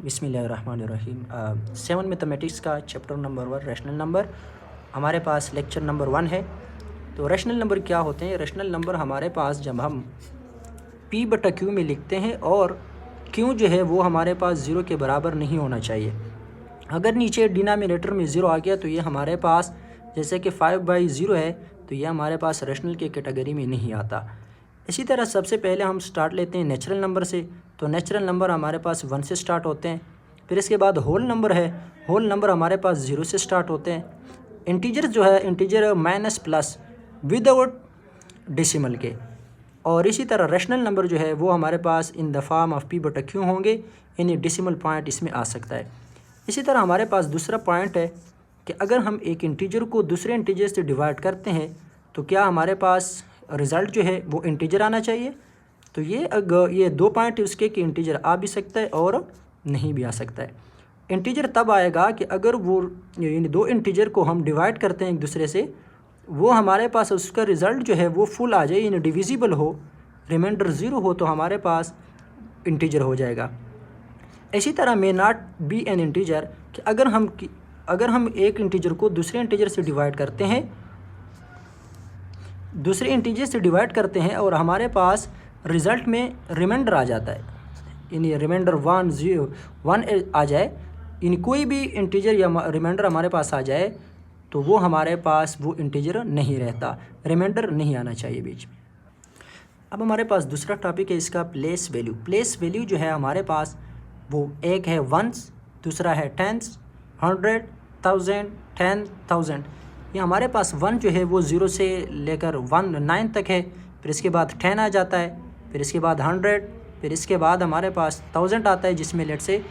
बिस्मिल्लाहिर्रहमानिर्रहीम। 7 मैथमेटिक्स का chapter number 1 rational number हमारे पास लेक्चर नंबर 1 है। तो रैशनल नंबर क्या होते हैं? रैशनल नंबर हमारे पास जब हम p बटा q में लिखते हैं और q जो है वो हमारे पास ज़ीरो के बराबर नहीं होना चाहिए। अगर नीचे डिनोमिनेटर में ज़ीरो आ गया तो ये हमारे पास, जैसे कि 5/0 है, तो ये हमारे पास रैशनल के कैटेगरी में नहीं आता। इसी तरह सबसे पहले हम स्टार्ट लेते हैं नेचुरल नंबर से। तो नेचुरल नंबर हमारे पास 1 से स्टार्ट होते हैं। फिर इसके बाद होल नंबर है, होल नंबर हमारे पास 0 से स्टार्ट होते हैं। इंटीजर जो है, integer minus plus without decimal के। और इसी तरह रैशनल नंबर जो है वो हमारे पास in the form of p बटा q होंगे, यानी डेसिमल पॉइंट इसमें आ सकता है। इसी तरह हमारे पास दूसरा पॉइंट है कि अगर हम एक इंटीजर को दूसरे इंटीजर से डिवाइड करते हैं तो क्या हमारे पास रिज़ल्ट जो है वो इंटीजर आना चाहिए। तो ये दो पॉइंट है उसके कि इंटीजर आ भी सकता है और नहीं भी आ सकता है। इंटीजर तब आएगा कि अगर वो यानी दो इंटीजर को हम डिवाइड करते हैं एक दूसरे से, वो हमारे पास उसका रिज़ल्ट जो है वो फुल आ जाए, यानी डिविजिबल हो, रिमाइंडर 0 हो, तो हमारे पास इंटीजर हो जाएगा। इसी तरह may not be N integer कि अगर हम एक इंटीजर को दूसरे इंटीजर से डिवाइड करते हैं और हमारे पास रिज़ल्ट में रिमाइंडर आ जाता है, यानी रिमाइंडर 1 आ जाए, यानी कोई भी इंटीजर या रिमाइंडर हमारे पास आ जाए, तो वो हमारे पास वो इंटीजर नहीं रहता, रिमाइंडर नहीं आना चाहिए बीच में। अब हमारे पास दूसरा टॉपिक है इसका प्लेस वैल्यू। प्लेस वैल्यू जो है हमारे पास वो एक है वंस, दूसरा है टेंस, 100, 1000, 10,000। ये हमारे पास 1 जो है वो 0 से लेकर 9 तक है। फिर इसके बाद 10 आ जाता है, फिर इसके बाद 100, फिर इसके बाद हमारे पास 1000 आता है, जिसमें लेट से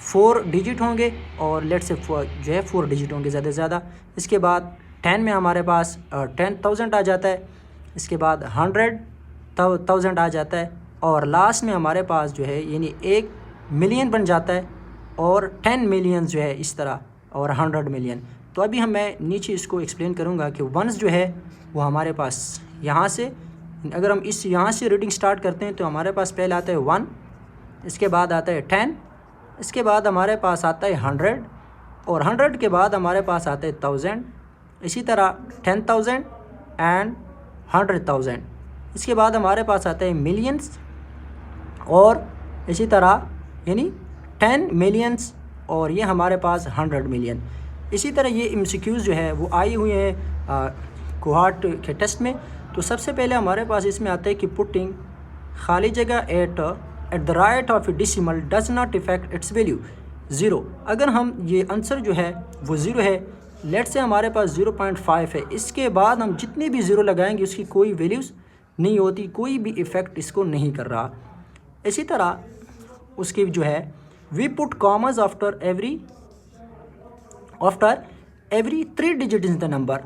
4 डिजिट होंगे और लेट से जो है 4 डिजिट होंगे ज़्यादा से ज़्यादा। इसके बाद 10 में हमारे पास 10,000 आ जाता है। इसके बाद 100,000 आ जाता है और लास्ट में हमारे पास जो है यानी 1 मिलियन बन जाता है और 10 मिलियन जो है इस तरह, और 100 मिलियन। तो अभी मैं नीचे इसको एक्सप्लेन करूँगा कि वंस जो है वो हमारे पास यहाँ से, अगर हम यहाँ से रीडिंग स्टार्ट करते हैं तो हमारे पास पहले आता है 1, इसके बाद आता है 10, इसके बाद हमारे पास आता है 100 और 100 के बाद हमारे पास आता है 1000, इसी तरह 10,000 एंड 100,000। इसके बाद हमारे पास आता है मिलियंस और इसी तरह यानी 10 मिलियंस और ये हमारे पास 100 मिलियन। इसी तरह ये MCQs जो है वो आई हुई हैं कोहार्ट के टेस्ट में। तो सबसे पहले हमारे पास इसमें आता है कि पुटिंग खाली जगह at the right of decimal does not effect it's value 0। अगर हम ये आंसर जो है वो 0 है, लेट से हमारे पास 0.5 है, इसके बाद हम जितने भी 0 लगाएंगे उसकी कोई वैल्यूज़ नहीं होती, कोई भी इफ़ेक्ट इसको नहीं कर रहा। इसी तरह उसकी जो है we put commas after every 3 digit in the number.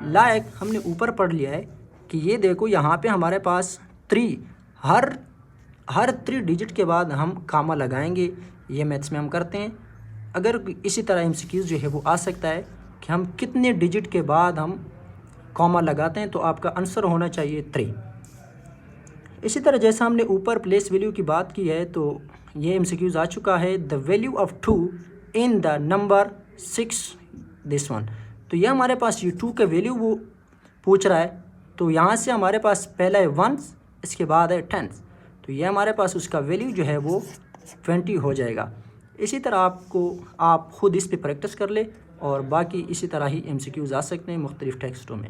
Like हमने ऊपर पढ़ लिया है कि ये देखो यहाँ पे हमारे पास 3 हर 3 डिजिट के बाद हम कामा लगाएंगे। ये मैथ्स में हम करते हैं। अगर इसी तरह MCQs जो है वो आ सकता है कि हम कितने डिजिट के बाद हम कॉमा लगाते हैं, तो आपका आंसर होना चाहिए 3। इसी तरह जैसा हमने ऊपर प्लेस वैल्यू की बात की है, तो ये MCQs आ चुका है। The value of 2 in the number 6 this one. तो ये हमारे पास ये 2 का वैल्यू वो पूछ रहा है। तो यहाँ से हमारे पास पहला है 1, इसके बाद है 10, तो ये हमारे पास उसका वैल्यू जो है वो 20 हो जाएगा। इसी तरह आप खुद इस पर प्रैक्टिस कर ले और बाकी इसी तरह ही MCQs आ सकते हैं मुख्तलिफ़ टेक्स्टों में।